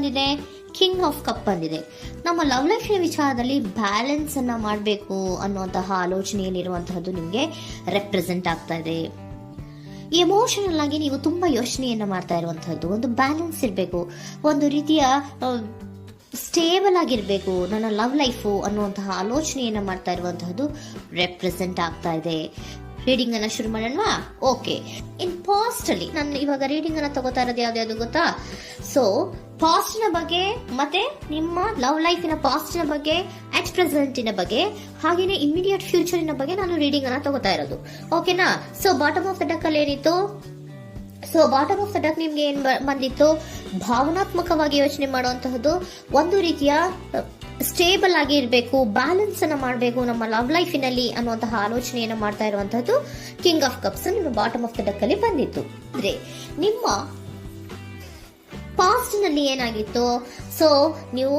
ಬಂದಿದೆ, king of cup ಬಂದಿದೆ. ನಮ್ಮ ಲವ್ ಲೈಫಿನ ವಿಚಾರದಲ್ಲಿ ಬ್ಯಾಲೆನ್ಸ್ ಅನ್ನ ಮಾಡಬೇಕು ಅನ್ನುವಂತಹ ಆಲೋಚನೆಯಲ್ಲಿರುವಂತಹದ್ದು ನಿಮಗೆ ರೆಪ್ರೆಸೆಂಟ್ ಆಗ್ತಾ ಇದೆ. ಎಮೋಷನಲ್ ಆಗಿ ನೀವು ತುಂಬಾ ಯೋಚನೆಯನ್ನ ಮಾಡ್ತಾ ಇರುವಂತಹದ್ದು, ಒಂದು ಬ್ಯಾಲೆನ್ಸ್ ಇರಬೇಕು, ಒಂದು ರೀತಿಯ ಸ್ಟೇಬಲ್ ಆಗಿರ್ಬೇಕು ನನ್ನ ಲವ್ ಲೈಫು ಅನ್ನುವಂತಹ ಆಲೋಚನೆಯನ್ನ ಮಾಡ್ತಾ ಇರುವಂತಹದ್ದು ರೆಪ್ರೆಸೆಂಟ್ ಆಗ್ತಾ ಇದೆ. ರೀಡಿಂಗ್ ಅನ್ನ ಶುರು ಮಾಡೋಣವಾ? ಓಕೆ. ಇನ್ ಪಾಸ್ಟ್ ಅಲ್ಲಿ ನಾನು ಇವಾಗ ರೀಡಿಂಗ್ ಅನ್ನ ತಗೋತಾ ಇರೋದು ಯಾವ್ದು ಗೊತ್ತಾ? ಸೊ ಪಾಸ್ಟ್ ನ ಬಗ್ಗೆ ಮತ್ತೆ ನಿಮ್ಮ ಲವ್ ಲೈಫಿನ ಪಾಸ್ಟ್ ನ ಬಗ್ಗೆ, ಅಟ್ ಪ್ರೆಸೆಂಟಿನ ಬಗ್ಗೆ, ಹಾಗೇನೆ ಇಮಿಡಿಯೇಟ್ ಫ್ಯೂಚರಿನ ಬಗ್ಗೆ ನಾನು ರೀಡಿಂಗ್ ಅನ್ನ ತಗೋತಾ ಇರೋದು. ಓಕೆನಾ? So bottom of the duck ಅಲ್ಲಿ ಏನಿತ್ತು? So bottom of the duck ನಿಮ್ಗೆ ಏನ್ ಬಂದಿತ್ತು? ಭಾವನಾತ್ಮಕವಾಗಿ ಯೋಚನೆ ಮಾಡುವಂತಹದ್ದು, ಒಂದು ರೀತಿಯ ಸ್ಟೇಬಲ್ ಆಗಿ ಇರಬೇಕು, ಬ್ಯಾಲೆನ್ಸ್ ಅನ್ನ ಮಾಡಬೇಕು ನಮ್ಮ ಲವ್ ಲೈಫಿನಲ್ಲಿ ಅನ್ನುವಂತಹ ಆಲೋಚನೆಯನ್ನ ಮಾಡ್ತಾ ಇರುವಂತಹದ್ದು ಕಿಂಗ್ ಆಫ್ ಕಪ್ಸ್ ನಿಮ್ಮ ಬಾಟಮ್ ಆಫ್ ದ ಡಕ್ ಅಲ್ಲಿ ಬಂದಿತ್ತು. ಅಂದ್ರೆ ನಿಮ್ಮ ಪಾಸ್ಟ್ ನಲ್ಲಿ ಏನಾಗಿತ್ತು? ಸೊ ನೀವು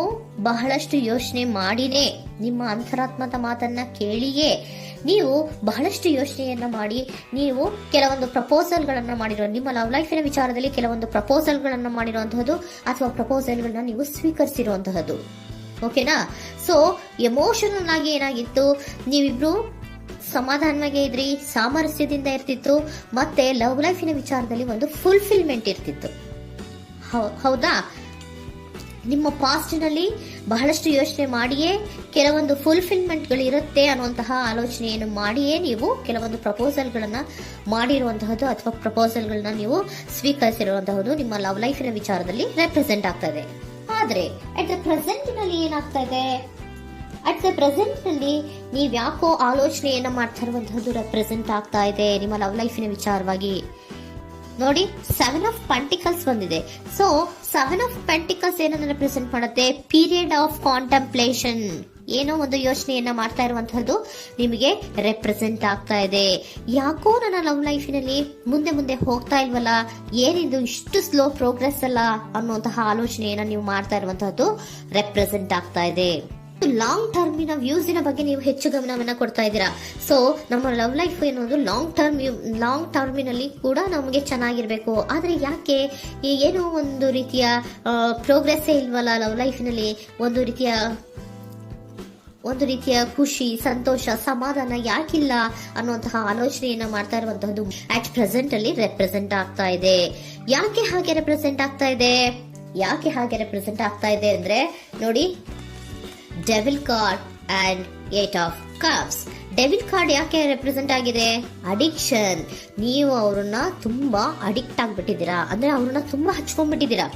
ಬಹಳಷ್ಟು ಯೋಚನೆ ಮಾಡಿನೇ, ನಿಮ್ಮ ಅಂತರಾತ್ಮದ ಮಾತನ್ನ ಕೇಳಿಯೇ ನೀವು ಬಹಳಷ್ಟು ಯೋಚನೆಯನ್ನ ಮಾಡಿ ನೀವು ಕೆಲವೊಂದು ಪ್ರಪೋಸಲ್ ಗಳನ್ನ ಮಾಡಿರೋ, ನಿಮ್ಮ ಲವ್ ಲೈಫಿನ ವಿಚಾರದಲ್ಲಿ ಕೆಲವೊಂದು ಪ್ರಪೋಸಲ್ ಗಳನ್ನ ಮಾಡಿರುವಂತಹದ್ದು ಅಥವಾ ಪ್ರಪೋಸಲ್ ಗಳನ್ನ ನೀವು ಸ್ವೀಕರಿಸಿರುವಂತಹದ್ದು. ಓಕೆನಾ? ಸೊ ಎಮೋಷನಲ್ ಆಗಿ ಏನಾಗಿತ್ತು? ನೀವಿಬ್ರು ಸಮಾಧಾನವಾಗಿ ಇದ್ರಿ, ಸಾಮರಸ್ಯದಿಂದ ಇರ್ತಿತ್ತು, ಮತ್ತೆ ಲವ್ ಲೈಫಿನ ವಿಚಾರದಲ್ಲಿ ಒಂದು ಫುಲ್ಫಿಲ್ಮೆಂಟ್ ಇರ್ತಿತ್ತು. ಹೌದಾ? ನಿಮ್ಮ ಪಾಸ್ಟ್ ನಲ್ಲಿ ಬಹಳಷ್ಟು ಯೋಚನೆ ಮಾಡಿಯೇ ಕೆಲವೊಂದು ಫುಲ್ಫಿಲ್ಮೆಂಟ್ ಗಳು ಇರುತ್ತೆ ಅನ್ನುವಂತಹ ಆಲೋಚನೆಯನ್ನು ಮಾಡಿಯೇ ನೀವು ಕೆಲವೊಂದು ಪ್ರಪೋಸಲ್ ಗಳನ್ನ ಮಾಡಿರುವಂತಹದ್ದು ಅಥವಾ ಪ್ರಪೋಸಲ್ ಗಳನ್ನ ನೀವು ಸ್ವೀಕರಿಸಿರುವಂತಹದ್ದು ನಿಮ್ಮ ಲವ್ ಲೈಫಿನ ವಿಚಾರದಲ್ಲಿ ರೆಪ್ರೆಸೆಂಟ್ ಆಗ್ತಾ ಇದೆ. ಆದ್ರೆ ಅಟ್ ದ ಪ್ರೆಸೆಂಟ್ ನಲ್ಲಿ ಏನಾಗ್ತಾ ಇದೆ? ಅಟ್ ದ ಪ್ರೆಸೆಂಟ್ ನಲ್ಲಿ ನೀವ್ ಯಾಕೋ ಆಲೋಚನೆಯನ್ನ ಮಾಡ್ತಾ ಇರುವಂತಹದ್ದು ರೆಪ್ರೆಸೆಂಟ್ ಆಗ್ತಾ ಇದೆ ನಿಮ್ಮ ಲವ್ ಲೈಫಿನ ವಿಚಾರವಾಗಿ. ನೋಡಿ, 7 ಆಫ್ ಪೆಂಟಿಕಲ್ಸ್ ಬಂದಿದೆ. ಸೊ 7 ಆಫ್ ಪೆಂಟಿಕಲ್ಸ್ ಏನನ್ನ ರೆಪ್ರೆಸೆಂಟ್ ಮಾಡುತ್ತೆ? ಪೀರಿಯಡ್ ಆಫ್ ಕಾಂಟೆಂಪ್ಲೇಷನ್, ಏನೋ ಒಂದು ಯೋಚನೆಯನ್ನ ಮಾಡ್ತಾ ಇರುವಂತಹದ್ದು ನಿಮಗೆ ರೆಪ್ರೆಸೆಂಟ್ ಆಗ್ತಾ ಇದೆ. ಯಾಕೋ ನನ್ನ ಲವ್ ಲೈಫಿನಲ್ಲಿ ಮುಂದೆ ಮುಂದೆ ಹೋಗ್ತಾ ಇಲ್ವಲ್ಲ, ಏನಿದು ಇಷ್ಟು ಸ್ಲೋ ಪ್ರೋಗ್ರೆಸ್ ಅಲ್ಲ ಅನ್ನುವಂತಹ ಆಲೋಚನೆಯನ್ನ ನೀವು ಮಾಡ್ತಾ ಇರುವಂತಹದ್ದು ರೆಪ್ರೆಸೆಂಟ್ ಆಗ್ತಾ ಇದೆ. ಲಾಂಗ್ ಟರ್ಮಿನ ವ್ಯೂಸಿನ ಬಗ್ಗೆ ನೀವು ಹೆಚ್ಚು ಗಮನವನ್ನ ಕೊಡ್ತಾ ಇದ್ದೀರಾ. ಸೊ ನಮ್ಮ ಲವ್ ಲೈಫ್ ಏನೋದು ಲಾಂಗ್ ಟರ್ಮಿನಲ್ಲಿ ಕೂಡ ನಮಗೆ ಚೆನ್ನಾಗಿರ್ಬೇಕು. ಆದ್ರೆ ಯಾಕೆ ಏನೋ ಒಂದು ರೀತಿಯ ಪ್ರೋಗ್ರೆಸ್ ಇಲ್ವಲ್ಲ ಲವ್ ಲೈಫಿನಲ್ಲಿ, ಒಂದು ರೀತಿಯ ಖುಷಿ, ಸಂತೋಷ, ಸಮಾಧಾನ ಯಾಕಿಲ್ಲ ಅನ್ನುವಂತಹ ಆಲೋಚನೆಯನ್ನ ಮಾಡ್ತಾ ಇರುವಂತಹದ್ದು ಅಟ್ ಪ್ರೆಸೆಂಟ್ ಅಲ್ಲಿ ರೆಪ್ರೆಸೆಂಟ್ ಆಗ್ತಾ ಇದೆ. ಯಾಕೆ ಹಾಗೆ ರೆಪ್ರೆಸೆಂಟ್ ಆಗ್ತಾ ಇದೆ ಅಂದ್ರೆ ನೋಡಿ, devil card and 8 of cups. Devil card ಯಾಕೆ ರೆಪ್ರೆಸೆಂಟ್ ಆಗಿದೆ? ಅಡಿಕ್ಷನ್. ನೀವು ಅವ್ರನ್ನ ತುಂಬಾ ಅಡಿಕ್ಟ್ ಆಗ್ಬಿಟ್ಟಿದ್ದೀರಾ, ಅಂದ್ರೆ ಅವ್ರನ್ನ ತುಂಬಾ ಹಚ್ಕೊಂಡ್ಬಿಟ್ಟಿದ್ದೀರಾ,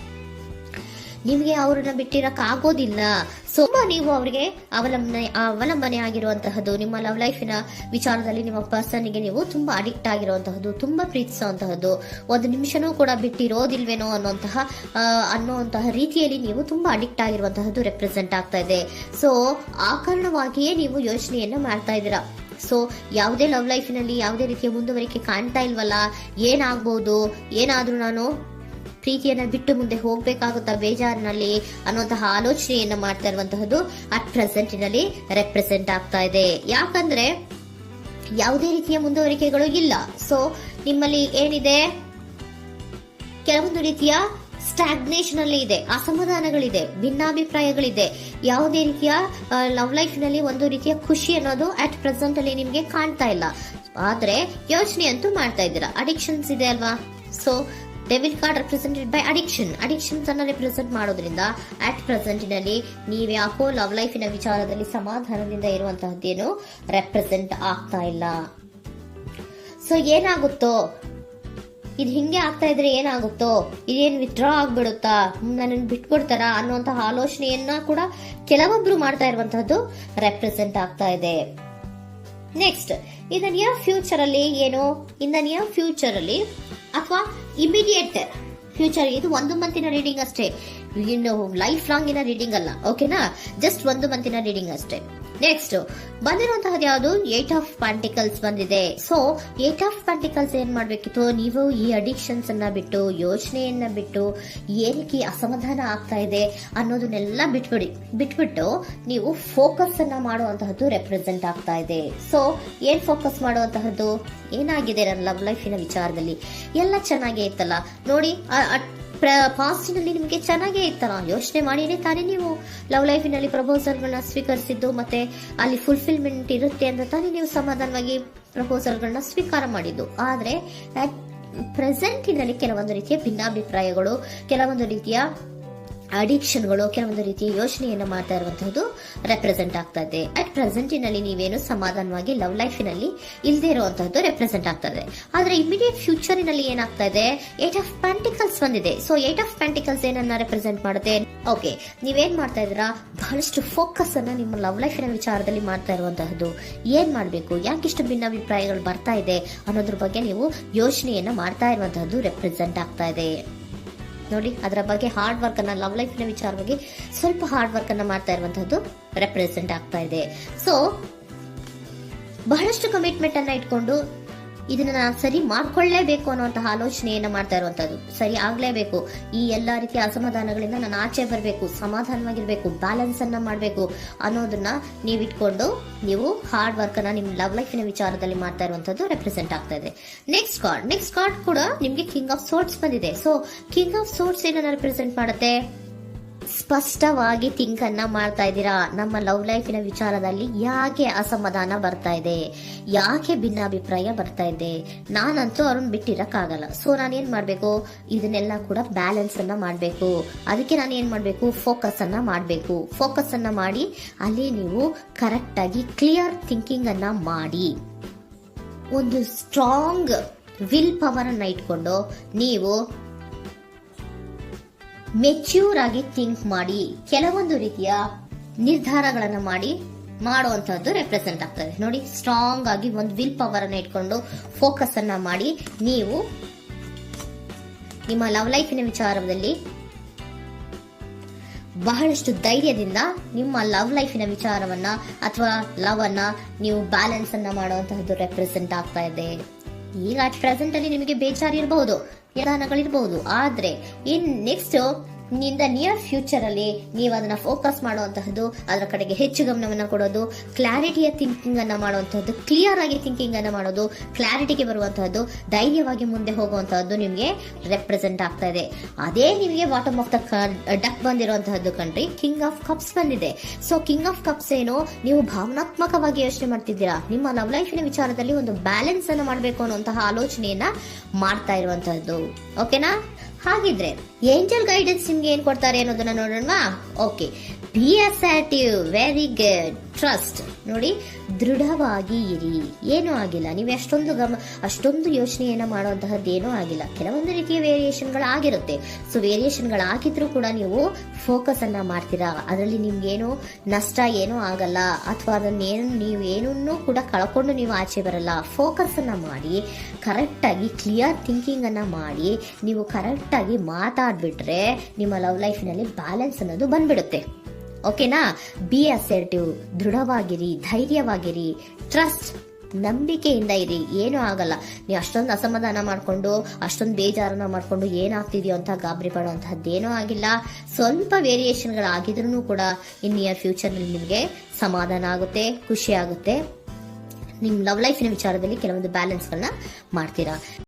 ನಿಮಗೆ ಅವ್ರನ್ನ ಬಿಟ್ಟಿರಕ್ ಆಗೋದಿಲ್ಲ. ಸೊ ನೀವು ಅವ್ರಿಗೆ ಅವಲಂಬನೆ ಆಗಿರುವಂತಹದ್ದು, ನಿಮ್ಮ ಲವ್ ಲೈಫಿನ ವಿಚಾರದಲ್ಲಿ ನಿಮ್ಮ ಪರ್ಸನ್ಗೆ ನೀವು ತುಂಬಾ ಅಡಿಕ್ಟ್ ಆಗಿರುವಂತಹದ್ದು, ತುಂಬಾ ಪ್ರೀತಿಸುವಂತಹದ್ದು, ಒಂದು ನಿಮಿಷನೂ ಕೂಡ ಬಿಟ್ಟಿರೋದಿಲ್ವೇನೋ ಅನ್ನುವಂತಹ ರೀತಿಯಲ್ಲಿ ನೀವು ತುಂಬಾ ಅಡಿಕ್ಟ್ ಆಗಿರುವಂತಹದ್ದು ರೆಪ್ರೆಸೆಂಟ್ ಆಗ್ತಾ ಇದೆ. ಸೊ ಆ ಕಾರಣವಾಗಿಯೇ ನೀವು ಯೋಚನೆಯನ್ನ ಮಾಡ್ತಾ ಇದ್ದೀರಾ. ಸೊ ಯಾವುದೇ ಲವ್ ಲೈಫಿನಲ್ಲಿ ಯಾವುದೇ ರೀತಿಯ ಮುಂದುವರಿಕೆ ಕಾಣ್ತಾ ಇಲ್ವಲ್ಲ, ಏನಾಗ್ಬಹುದು, ಏನಾದ್ರೂ ನಾನು ಪ್ರೀತಿಯನ್ನ ಬಿಟ್ಟು ಮುಂದೆ ಹೋಗ್ಬೇಕಾಗುತ್ತಾ ಬೇಜಾರಿನಲ್ಲಿ ಅನ್ನುವಂತಹ ಆಲೋಚನೆಯನ್ನ ಮಾಡ್ತಾ ಇರುವಂತಹದ್ದು ಅಟ್ ಪ್ರೆಸೆಂಟಿನಲ್ಲಿ ರೆಪ್ರೆಸೆಂಟ್ ಆಗ್ತಾ ಇದೆ. ಯಾಕಂದ್ರೆ ಯಾವುದೇ ರೀತಿಯ ಮುಂದುವರಿಕೆಗಳು ಇಲ್ಲ. ಸೊ ನಿಮ್ಮಲ್ಲಿ ಏನಿದೆ? ಕೆಲವೊಂದು ರೀತಿಯ ಸ್ಟಾಗ್ನೇಷನ್ ಅಲ್ಲಿ ಇದೆ, ಅಸಮಾಧಾನಗಳಿದೆ, ಭಿನ್ನಾಭಿಪ್ರಾಯಗಳಿದೆ. ಯಾವುದೇ ರೀತಿಯ ಲವ್ ಲೈಫ್ ನಲ್ಲಿ ಒಂದು ರೀತಿಯ ಖುಷಿ ಅನ್ನೋದು ಅಟ್ ಪ್ರೆಸೆಂಟ್ ಅಲ್ಲಿ ನಿಮ್ಗೆ ಕಾಣ್ತಾ ಇಲ್ಲ. ಆದ್ರೆ ಯೋಚನೆ ಅಂತೂ ಮಾಡ್ತಾ ಇದ್ದೀರಾ. ಅಡಿಕ್ಷನ್ಸ್ ಇದೆ ಅಲ್ವಾ? So devil card represented by addictions ಅನ್ನ ರೆಪ್ರೆಸೆಂಟ್ ಮಾಡೋದ್ರಿಂದ ಅಟ್ ಪ್ರೆಸೆಂಟಿನಲ್ಲಿ ನೀವ್ ಯಾಕೋ ಲವ್ ಲೈಫಿನ ವಿಚಾರದಲ್ಲಿ ಸಮಾಧಾನದಿಂದ ಇರುವಂತಹದ್ದೇನು ರೆಪ್ರೆಸೆಂಟ್ ಆಗ್ತಾ ಇಲ್ಲ. ಸೊ ಏನಾಗುತ್ತೋ, ಇದು ಹಿಂಗೆ ಆಗ್ತಾ ಇದ್ರೆ ಏನಾಗುತ್ತೋ, ಇದೇನು ವಿತ್ಡ್ರಾ ಆಗ್ಬಿಡುತ್ತಾ, ನನ್ನ ಬಿಟ್ಕೊಡ್ತಾರ ಅನ್ನುವಂತಹ ಆಲೋಚನೆಯನ್ನ ಕೂಡ ಕೆಲವೊಬ್ರು ಮಾಡ್ತಾ ಇರುವಂತಹದ್ದು ರೆಪ್ರೆಸೆಂಟ್ ಆಗ್ತಾ ಇದೆ. Next, in the near future ಅಲ್ಲಿ ಅಥವಾ ಇಮಿಡಿಯೇಟ್ ಫ್ಯೂಚರ್, ಇದು 1 ಮಂತಿನ ರೀಡಿಂಗ್ ಅಷ್ಟೇ, ಇನ್ನು ಲೈಫ್ ಲಾಂಗ್ ಇನ ರೀಡಿಂಗ್ ಅಲ್ಲ. ಓಕೆನಾ? ಜಸ್ಟ್ 1 ಮಂತಿನ ರೀಡಿಂಗ್ ಅಷ್ಟೇ. ನೆಕ್ಸ್ಟ್ ಬಂದಿರುವಂತಹದ್ದು ಯಾವುದು? 8 ಆಫ್ ಪೆಂಟಿಕಲ್ಸ್ ಬಂದಿದೆ. ಸೊ 8 ಆಫ್ ಪೆಂಟಿಕಲ್ಸ್ ಏನ್ ಮಾಡ್ಬೇಕಿತ್ತು? ನೀವು ಈ ಅಡಿಕ್ಷನ್ಸ್ ಅನ್ನ ಬಿಟ್ಟು, ಯೋಚನೆಯನ್ನ ಬಿಟ್ಟು, ಏನಕ್ಕೆ ಅಸಮಾಧಾನ ಆಗ್ತಾ ಇದೆ ಅನ್ನೋದನ್ನೆಲ್ಲ ಬಿಟ್ಬಿಟ್ಟು ನೀವು ಫೋಕಸ್ ಅನ್ನ ಮಾಡುವಂತಹದ್ದು ರೆಪ್ರೆಸೆಂಟ್ ಆಗ್ತಾ ಇದೆ. ಸೊ ಏನ್ ಫೋಕಸ್ ಮಾಡುವಂತಹದ್ದು? ಏನಾಗಿದೆ ನನ್ನ ಲವ್ ಲೈಫಿನ ವಿಚಾರದಲ್ಲಿ? ಎಲ್ಲ ಚೆನ್ನಾಗೇ ಇತ್ತಲ್ಲ ನೋಡಿ, ಪಾಸ್ಟಿನಲ್ಲಿ ನಿಮಗೆ ಚೆನ್ನಾಗೇ ಇತ್ತಲ್ಲ, ಯೋಚನೆ ಮಾಡಿನೇ ತಾನೇ ನೀವು ಲವ್ ಲೈಫಿನಲ್ಲಿ ಪ್ರಪೋಸಲ್ಗಳನ್ನ ಸ್ವೀಕರಿಸಿದ್ದು, ಮತ್ತೆ ಅಲ್ಲಿ ಫುಲ್ಫಿಲ್ಮೆಂಟ್ ಇರುತ್ತೆ ಅಂತ ತಾನೇ ನೀವು ಸಮಾಧಾನವಾಗಿ ಪ್ರಪೋಸಲ್ಗಳನ್ನ ಸ್ವೀಕಾರ ಮಾಡಿದ್ದು. ಆದ್ರೆ ಪ್ರೆಸೆಂಟಿನಲ್ಲಿ ಕೆಲವೊಂದು ರೀತಿಯ ಭಿನ್ನಾಭಿಪ್ರಾಯಗಳು, ಕೆಲವೊಂದು ರೀತಿಯ ಅಡಿಕ್ಷನ್ಗಳು, ಕೆಲವೊಂದು ರೀತಿಯ ಯೋಚನೆಯನ್ನು ಮಾಡ್ತಾ ಇರುವಂತಹದ್ದು ರೆಪ್ರೆಸೆಂಟ್ ಆಗ್ತಾ ಇದೆ. ಅಟ್ ಪ್ರೆಸೆಂಟಿನಲ್ಲಿ ನೀವೇನು ಸಮಾಧಾನವಾಗಿ ಲವ್ ಲೈಫಿನಲ್ಲಿ ಇಲ್ಲದೆ ಇರುವಂತಹದ್ದು ರೆಪ್ರೆಸೆಂಟ್ ಆಗ್ತದೆ. ಆದ್ರೆ ಇಮಿಡಿಯೇಟ್ ಫ್ಯೂಚರಿನಲ್ಲಿ ಏನಾಗ್ತಾ ಇದೆ, 8 ಆಫ್ ಪೆಂಟಿಕಲ್ಸ್ ಬಂದಿದೆ. ಸೊ 8 ಆಫ್ ಪೆಂಟಿಕಲ್ಸ್ ಏನನ್ನ ರೆಪ್ರೆಸೆಂಟ್ ಮಾಡುತ್ತೆ? ಓಕೆ, ನೀವೇನ್ ಮಾಡ್ತಾ ಇದ್ದೀರಾ, ಬಹಳಷ್ಟು ಫೋಕಸ್ ಅನ್ನ ನಿಮ್ಮ ಲವ್ ಲೈಫಿನ ವಿಚಾರದಲ್ಲಿ ಮಾಡ್ತಾ ಇರುವಂತಹದ್ದು. ಏನ್ ಮಾಡ್ಬೇಕು, ಯಾಕಿಷ್ಟು ಭಿನ್ನಾಭಿಪ್ರಾಯಗಳು ಬರ್ತಾ ಇದೆ ಅನ್ನೋದ್ರ ಬಗ್ಗೆ ನೀವು ಯೋಚನೆಯನ್ನ ಮಾಡ್ತಾ ಇರುವಂತಹದ್ದು ರೆಪ್ರೆಸೆಂಟ್ ಆಗ್ತಾ ಇದೆ. ನೋಡಿ, ಅದರ ಬಗ್ಗೆ ಹಾರ್ಡ್ ವರ್ಕ್ ಅನ್ನ, ಲವ್ ಲೈಫಿನ ವಿಚಾರವಾಗಿ ಸ್ವಲ್ಪ ಹಾರ್ಡ್ ವರ್ಕ್ ಅನ್ನ ಮಾಡ್ತಾ ಇರುವಂತಹದ್ದು ರೆಪ್ರೆಸೆಂಟ್ ಆಗ್ತಾ ಇದೆ. ಸೊ ಬಹಳಷ್ಟು ಕಮಿಟ್ಮೆಂಟ್ ಅನ್ನ ಇಟ್ಕೊಂಡು ಇದನ್ನ ನಾನು ಸರಿ ಮಾಡ್ಕೊಳ್ಳೇಬೇಕು ಅನ್ನುವಂತಹ ಆಲೋಚನೆಯನ್ನ ಮಾಡ್ತಾ ಇರುವಂತದ್ದು. ಸರಿ ಆಗ್ಲೇಬೇಕು, ಈ ಎಲ್ಲಾ ರೀತಿಯ ಅಸಮಾಧಾನಗಳಿಂದ ನಾನು ಆಚೆ ಬರಬೇಕು, ಸಮಾಧಾನವಾಗಿರ್ಬೇಕು, ಬ್ಯಾಲೆನ್ಸ್ ಅನ್ನ ಮಾಡಬೇಕು ಅನ್ನೋದನ್ನ ನೀವು ಇಟ್ಕೊಂಡು ನೀವು ಹಾರ್ಡ್ ವರ್ಕ್ ಅನ್ನ ನಿಮ್ ಲವ್ ಲೈಫಿನ ವಿಚಾರದಲ್ಲಿ ಮಾಡ್ತಾ ಇರುವಂತದ್ದು ರೆಪ್ರೆಸೆಂಟ್ ಆಗ್ತಾ ಇದೆ. ನೆಕ್ಸ್ಟ್ ಕಾರ್ಡ್ ಕೂಡ ನಿಮ್ಗೆ ಕಿಂಗ್ ಆಫ್ ಸೋರ್ಟ್ಸ್ ಬಂದಿದೆ. ಸೊ ಕಿಂಗ್ ಆಫ್ ಸೋರ್ಟ್ಸ್ ಏನನ್ನ ರೆಪ್ರೆಸೆಂಟ್ ಮಾಡುತ್ತೆ? ಸ್ಪಷ್ಟವಾಗಿ ಥಿಂಕ್ ಅನ್ನ ಮಾಡ್ತಾ ಇದ್ದೀರಾ. ನಮ್ಮ ಲವ್ ಲೈಫಿನ ವಿಚಾರದಲ್ಲಿ ಯಾಕೆ ಅಸಮಾಧಾನ ಬರ್ತಾ ಇದೆ, ಯಾಕೆ ಭಿನ್ನಾಭಿಪ್ರಾಯ ಬರ್ತಾ ಇದೆ, ನಾನಂತೂ ಅವ್ರನ್ನ ಬಿಟ್ಟಿರಕ್ಕಾಗಲ್ಲ. ಸೊ ನಾನೇನ್ ಮಾಡ್ಬೇಕು, ಇದನ್ನೆಲ್ಲ ಕೂಡ ಬ್ಯಾಲೆನ್ಸ್ ಅನ್ನ ಮಾಡ್ಬೇಕು. ಅದಕ್ಕೆ ನಾನು ಏನ್ ಮಾಡ್ಬೇಕು, ಫೋಕಸ್ ಅನ್ನ ಮಾಡ್ಬೇಕು. ಫೋಕಸ್ ಅನ್ನ ಮಾಡಿ ಅಲ್ಲಿ ನೀವು ಕರೆಕ್ಟ್ ಆಗಿ ಕ್ಲಿಯರ್ ಥಿಂಕಿಂಗ್ ಅನ್ನ ಮಾಡಿ, ಒಂದು ಸ್ಟ್ರಾಂಗ್ ವಿಲ್ ಪವರ್ ಅನ್ನ ಇಟ್ಕೊಂಡು ನೀವು ಮೆಚ್ಯೂರ್ ಆಗಿ ಥಿಂಕ್ ಮಾಡಿ ಕೆಲವೊಂದು ರೀತಿಯ ನಿರ್ಧಾರಗಳನ್ನು ಮಾಡುವಂತಹದ್ದು ರೆಪ್ರೆಸೆಂಟ್ ಆಗ್ತದೆ. ನೋಡಿ, ಸ್ಟ್ರಾಂಗ್ ಆಗಿ ಒಂದು ವಿಲ್ ಪವರ್ ಅನ್ನ ಇಟ್ಕೊಂಡು ಫೋಕಸ್ ಅನ್ನ ಮಾಡಿ ನೀವು ನಿಮ್ಮ ಲವ್ ಲೈಫಿನ ವಿಚಾರದಲ್ಲಿ ಬಹಳಷ್ಟು ಧೈರ್ಯದಿಂದ ನಿಮ್ಮ ಲವ್ ಲೈಫಿನ ವಿಚಾರವನ್ನ ಅಥವಾ ಲವ್ ಅನ್ನ ನೀವು ಬ್ಯಾಲೆನ್ಸ್ ಅನ್ನ ಮಾಡುವಂತಹದ್ದು ರೆಪ್ರೆಸೆಂಟ್ ಆಗ್ತಾ ಇದೆ. ಈಗ ಅಟ್ ಪ್ರೆಸೆಂಟ್ ಅಲ್ಲಿ ನಿಮಗೆ ಬೇಜಾರಿರಬಹುದು, ವಿಧಾನಗಳಿರಬಹುದು, ಆದ್ರೆ ಇನ್ ನೆಕ್ಸ್ಟ್ ನಿಂದ ನಿಯರ್ ಫ್ಯೂಚರ್ ಅಲ್ಲಿ ನೀವು ಅದನ್ನ ಫೋಕಸ್ ಮಾಡುವಂತಹದ್ದು, ಅದರ ಕಡೆಗೆ ಹೆಚ್ಚು ಗಮನವನ್ನ ಕೊಡೋದು, ಕ್ಲಾರಿಟಿಯ ಥಿಂಕಿಂಗ್ ಅನ್ನ ಮಾಡುವಂತಹದ್ದು, ಕ್ಲಿಯರ್ ಆಗಿ ಥಿಂಕಿಂಗ್ ಅನ್ನ ಮಾಡೋದು, ಕ್ಲಾರಿಟಿಗೆ ಬರುವಂತಹದ್ದು, ಧೈರ್ಯವಾಗಿ ಮುಂದೆ ಹೋಗುವಂತಹದ್ದು ನಿಮ್ಗೆ ರೆಪ್ರೆಸೆಂಟ್ ಆಗ್ತಾ ಇದೆ. ಅದೇ ನಿಮಗೆ ಬಾಟಮ್ ಆಫ್ ದ ಡಕ್ ಬಂದಿರುವಂತಹದ್ದು ಕಂಡ್ರಿ, ಕಿಂಗ್ ಆಫ್ ಕಪ್ಸ್ ಬಂದಿದೆ. ಸೊ ಕಿಂಗ್ ಆಫ್ ಕಪ್ಸ್ ಏನು, ನೀವು ಭಾವನಾತ್ಮಕವಾಗಿ ಯೋಚನೆ ಮಾಡ್ತಿದ್ದೀರಾ, ನಿಮ್ಮ ಲವ್ ಲೈಫಿನ ವಿಚಾರದಲ್ಲಿ ಒಂದು ಬ್ಯಾಲೆನ್ಸ್ ಅನ್ನ ಮಾಡಬೇಕು ಅನ್ನುವಂತಹ ಆಲೋಚನೆಯನ್ನ ಮಾಡ್ತಾ ಇರುವಂತಹದ್ದು. ಓಕೆನಾ? ಹಾಗಿದ್ರೆ ಏಂಜಲ್ ಗೈಡೆನ್ಸ್ ನಿಮ್ಗೆ ಏನ್ ಕೊಡ್ತಾರೆ ಅನ್ನೋದನ್ನ ನೋಡೋಣ. Okay, B assertive, very good, trust. ನೋಡಿ, ದೃಢವಾಗಿ ಇರಿ, ಏನೂ ಆಗಿಲ್ಲ. ನೀವು ಅಷ್ಟೊಂದು ಯೋಚನೆಯನ್ನ ಮಾಡುವಂತಹದ್ದು ಏನೂ ಆಗಿಲ್ಲ. ಕೆಲವೊಂದು ರೀತಿಯ ವೇರಿಯೇಷನ್ಗಳಾಗಿರುತ್ತೆ. ಸೊ ವೇರಿಯೇಷನ್ಗಳಾಗಿದ್ರೂ ಕೂಡ ನೀವು ಫೋಕಸ್ ಅನ್ನ ಮಾಡ್ತೀರಾ, ಅದರಲ್ಲಿ ನಿಮ್ಗೇನು ನಷ್ಟ ಏನೂ ಆಗಲ್ಲ, ಅಥವಾ ಅದನ್ನೇನು ನೀವೇನೂ ಕೂಡ ಕಳ್ಕೊಂಡು ನೀವು ಆಚೆ ಬರಲ್ಲ. ಫೋಕಸ್ ಅನ್ನ ಮಾಡಿ ಕರೆಕ್ಟ್ ಆಗಿ ಕ್ಲಿಯರ್ ಥಿಂಕಿಂಗ್ ಅನ್ನ ಮಾಡಿ ನೀವು ಕರೆಕ್ಟ್ ಆಗಿ ಮಾತಾಡ್ಬಿಟ್ರೆ ನಿಮ್ಮ ಲವ್ ಲೈಫಿನಲ್ಲಿ ಬ್ಯಾಲೆನ್ಸ್ ಅನ್ನೋದು ಬಂದ್ಬಿಡುತ್ತೆ. ಓಕೆನಾ? ಬಿ ಅಸರ್ಟಿವ್, ದೃಢವಾಗಿರಿ, ಧೈರ್ಯವಾಗಿರಿ, ಟ್ರಸ್ಟ್, ನಂಬಿಕೆಯಿಂದ ಇರಿ, ಏನೂ ಆಗಲ್ಲ. ನೀವು ಅಷ್ಟೊಂದು ಅಸಮಾಧಾನ ಮಾಡ್ಕೊಂಡು ಅಷ್ಟೊಂದು ಬೇಜಾರನ್ನ ಮಾಡ್ಕೊಂಡು ಏನಾಗ್ತಿದೆಯೋ ಅಂತ ಗಾಬರಿ ಪಡುವಂತಹದ್ದೇನೂ ಆಗಿಲ್ಲ. ಸ್ವಲ್ಪ ವೇರಿಯೇಷನ್ಗಳಾಗಿದ್ರೂ ಕೂಡ ಇನ್ ನಿಯರ್ ಫ್ಯೂಚರ್ನಲ್ಲಿ ನಿಮಗೆ ಸಮಾಧಾನ ಆಗುತ್ತೆ, ಖುಷಿ ಆಗುತ್ತೆ. ನಿಮ್ಮ ಲವ್ ಲೈಫಿನ ವಿಚಾರದಲ್ಲಿ ಕೆಲವೊಂದು ಬ್ಯಾಲೆನ್ಸ್ಗಳನ್ನ ಮಾಡ್ತೀರಾ.